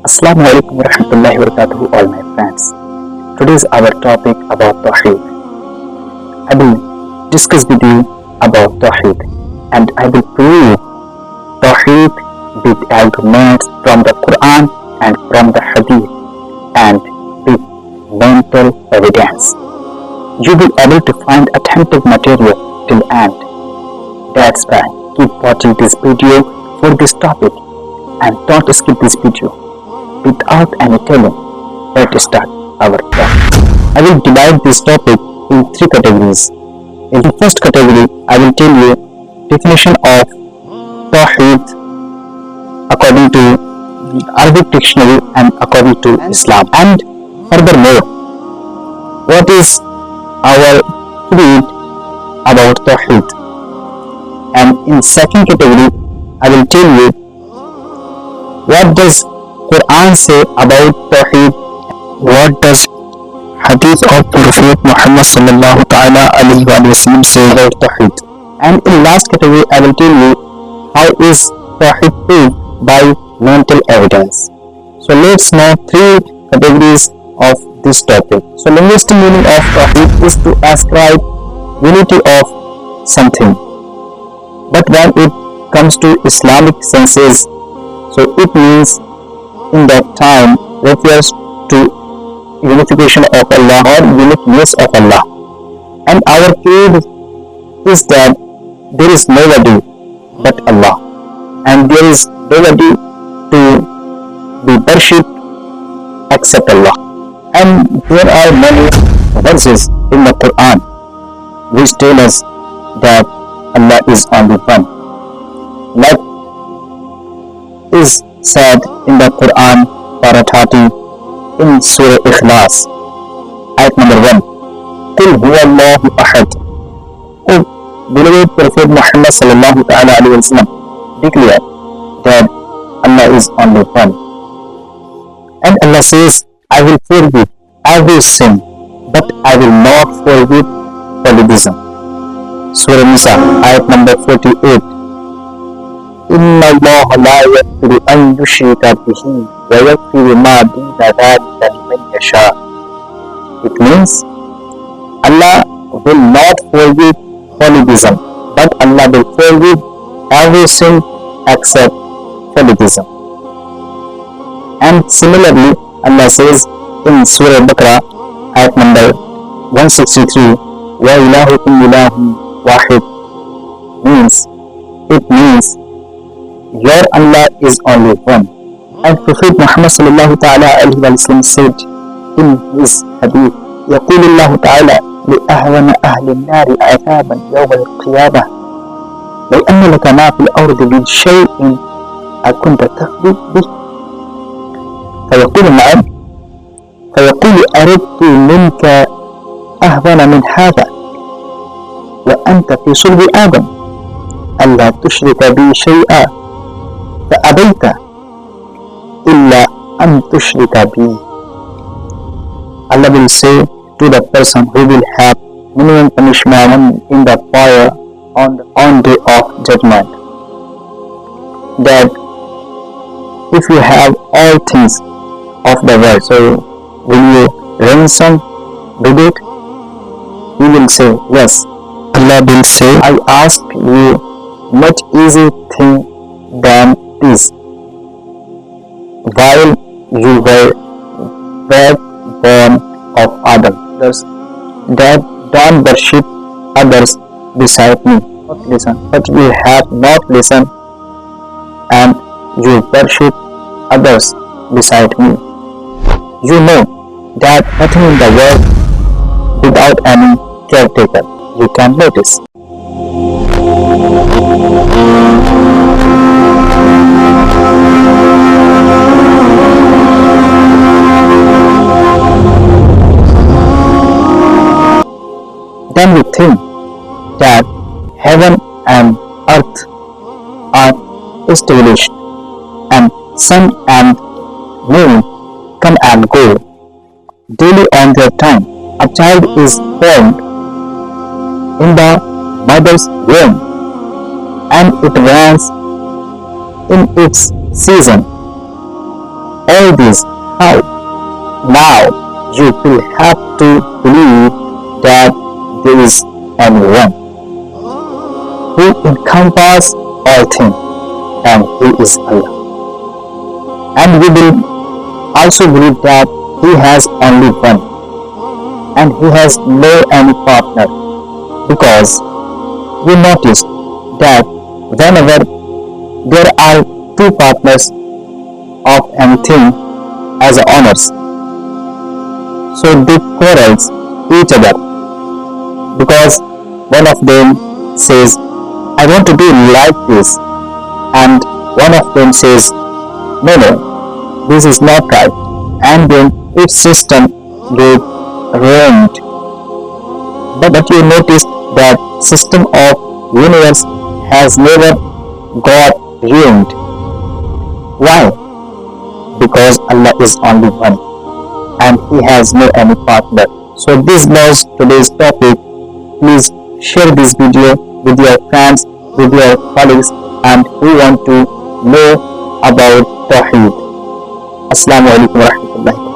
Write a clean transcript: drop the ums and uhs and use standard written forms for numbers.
Assalamu alaikum warahmatullahi wabarakatuh, all my friends. Today is our topic about Tawheed. I will discuss with you about Tawheed and I will prove Tawheed with arguments from the Quran and from the Hadith and with mental evidence. You will be able to find authentic material till end. That's why keep watching this video for this topic and don't skip this video. Without any telling, let's start our talk. I will divide this topic in three categories. In the first category, I will tell you definition of Tawheed according to Arabic dictionary and according to Islam. And furthermore, what is our creed about Tawheed. And in second category, I will tell you what does Quran say about Tawheed, what does Hadith of Prophet Muhammad sallallahu ta'ala alayhi wa sallam say about Tawheed. And in last category, I will tell you how is Tawheed proved by mental evidence. So let's know three categories of this topic. So linguistic meaning of Tawheed is to ascribe unity of something. But when it comes to Islamic senses, so it means in that time refers to unification of Allah or uniqueness of Allah. And our creed is that there is nobody but Allah and there is nobody to be worshipped except Allah. And there are many verses in the Quran which tell us that Allah is only one. Like is said in the Quran, Surah 30, in Surah Ikhlas, ayat number 1. Qul huwa Allahu ahad. Oh, beloved Prophet Muhammad sallallahu ta'ala alayhi wa sallam declare that Allah is only one. And Allah says, I will forgive every sin, but I will not forgive polytheism. Surah Nisa, ayat number 48. إن الله لا يغفر أن يشرك به ويغفر ما دون ذلك لمن يشاء. It means Allah will not forgive polytheism, but Allah will forgive every sin except polytheism. And similarly, Allah says in Surah Baqarah, ayat number 163, wa ilahukum ilahun wahid, it means your Allah is only one. And Prophet Muhammad sallallahu ta'ala alayhi wa sallam said in his hadith, يقول الله تعالى لأهون أهل النار عذابا يوم القيامة لو أن لك ما في الأرض من شيء أكنت تخبي به فيقول نعم فيقول أردت منك أهون من هذا وأنت في صلب آدم ألا تشرك بي شيئا فأبيت إلا أن تشرك بي. Allah will say to the person who will have minimum punishment in the fire on day of judgment, that if you have all things of the world, so will you ransom with it? He will say yes. Allah will say, I ask you much easy thing than this, while you were backbone of Adam, thus that don't worship others beside me. Not listen, but you have not listened, and you worship others beside me. You know that nothing in the world without any caretaker. You can notice. Then we think that heaven and earth are established and sun and moon come and go daily on their time. A child is born in the mother's womb and it runs in its season. all this, how? Now you will have to believe that there is only one who encompasses all things, and He is Allah. And we will also believe that He has only one, and He has no any partner, because we noticed that whenever there are two partners of anything as owners, so they quarrels each other, because one of them says, I want to do like this, and one of them says, no, this is not right, and then its system get ruined. But you notice that system of universe has never got ruined. Why? Because Allah is only one, and He has no any partner. So this was today's topic. Please share this video with your friends, with your colleagues, and who want to know about Tawheed. Assalamu alaikum warahmatullahi wabarakatuh.